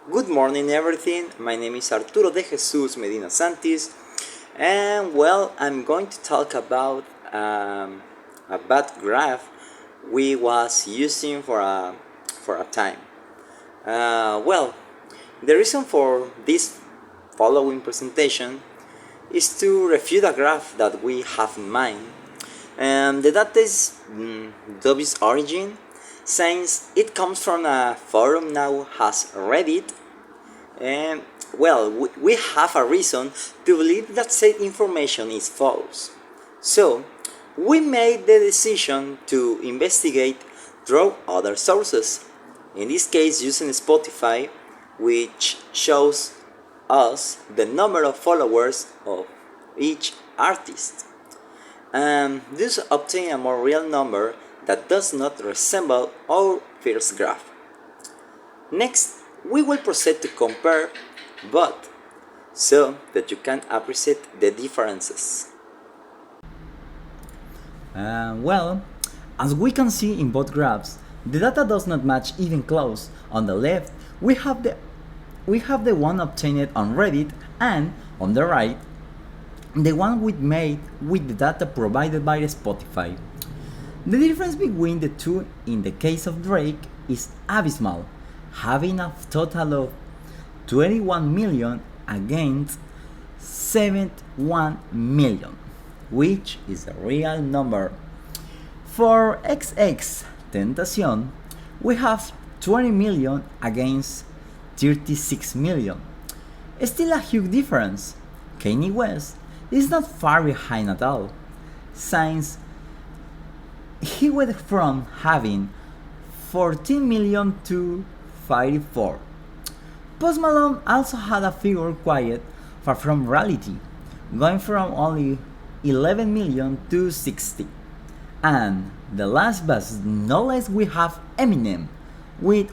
Good morning, everything. My name is Arturo de Jesus Medina Santis, and I'm going to talk about a bad graph we was using for a time. Well, the reason for this following presentation is to refute a graph that we have in mind. The data is dubious origin, since it comes from a forum now has Reddit. And we have a reason to believe that said information is false. So, we made the decision to investigate through other sources. In this case, using Spotify, which shows us the number of followers of each artist. This obtain a more real number that does not resemble our first graph. Next, we will proceed to compare both so that you can appreciate the differences. As we can see in both graphs, the data does not match even close. On the left, we have the one obtained on Reddit, and on the right, the one we made with the data provided by Spotify. The difference between the two in the case of Drake is abysmal, having a total of 21 million against 71 million, which is a real number. For XX Tentacion, we have 20 million against 36 million. Still a huge difference. Kanye West is not far behind at all, since he went from having 14 million to 54. Post Malone also had a figure quite far from reality, going from only 11 million to 60. And the last but no less, we have Eminem with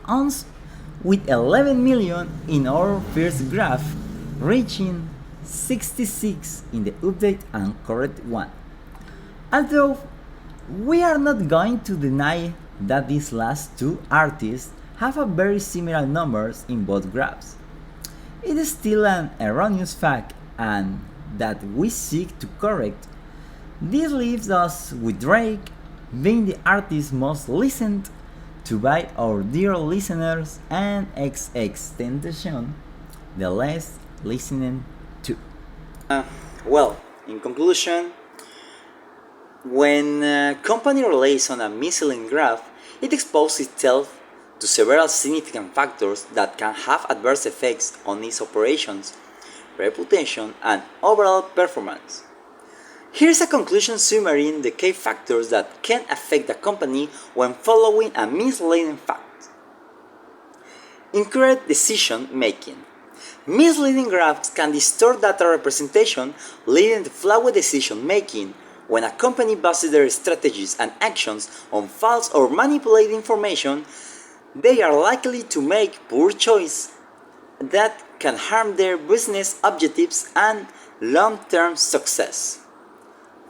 11 million in our first graph, reaching 66 in the update and correct one. Although we are not going to deny that these last two artists have a very similar numbers in both graphs. It is still an erroneous fact and that we seek to correct. This leaves us with Drake being the artist most listened to by our dear listeners and XXXTentacion the less listening to. In conclusion, when a company relies on a misleading graph, it exposes itself to several significant factors that can have adverse effects on its operations, reputation, and overall performance. Here's a conclusion summarizing the key factors that can affect a company when following a misleading fact. Incorrect decision making. Misleading graphs can distort data representation, leading to flawed decision making. When a company bases their strategies and actions on false or manipulated information, they are likely to make poor choices that can harm their business objectives and long-term success.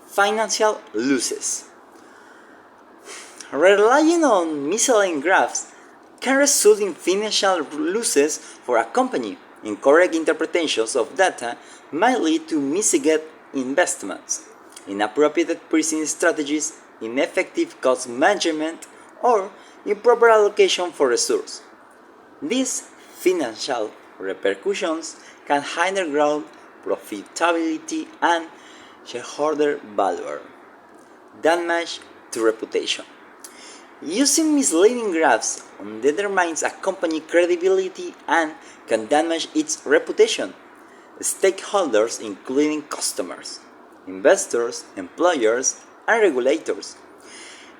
Financial losses. Relying on misleading graphs can result in financial losses for a company. Incorrect interpretations of data might lead to misguided investments, inappropriate pricing strategies, ineffective cost management, or improper allocation for resources. These financial repercussions can hinder growth, profitability, and shareholder value. Damage to reputation. Using misleading graphs determines a company's credibility and can damage its reputation. Stakeholders, including customers, investors, employers, and regulators,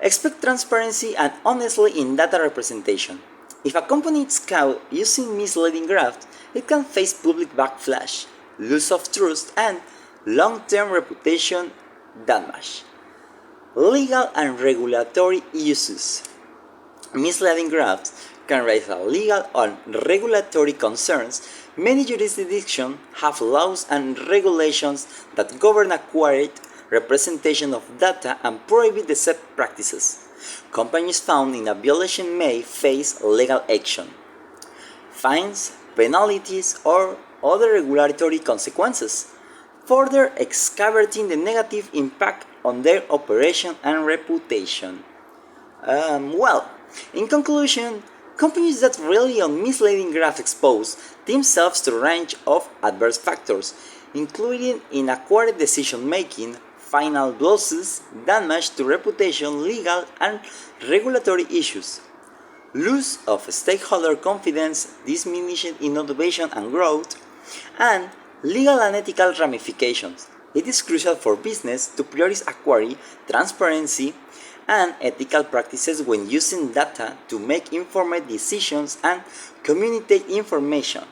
expect transparency and honesty in data representation. If a company is caught using misleading graphs, it can face public backlash, loss of trust, and long-term reputation damage. Legal and regulatory issues. Misleading graphs can raise legal and regulatory concerns. Many jurisdictions have laws and regulations that govern accurate representation of data and prohibit deceptive practices. Companies found in a violation may face legal action. Fines, penalties, or other regulatory consequences, further excavating the negative impact on their operation and reputation. Well, in conclusion, companies that rely on misleading graphs expose themselves to a range of adverse factors, including inaccurate decision making, final losses, damage to reputation, legal and regulatory issues, loss of stakeholder confidence, diminution in innovation and growth, and legal and ethical ramifications. It is crucial for business to prioritize acquiring transparency and ethical practices when using data to make informed decisions and communicate information.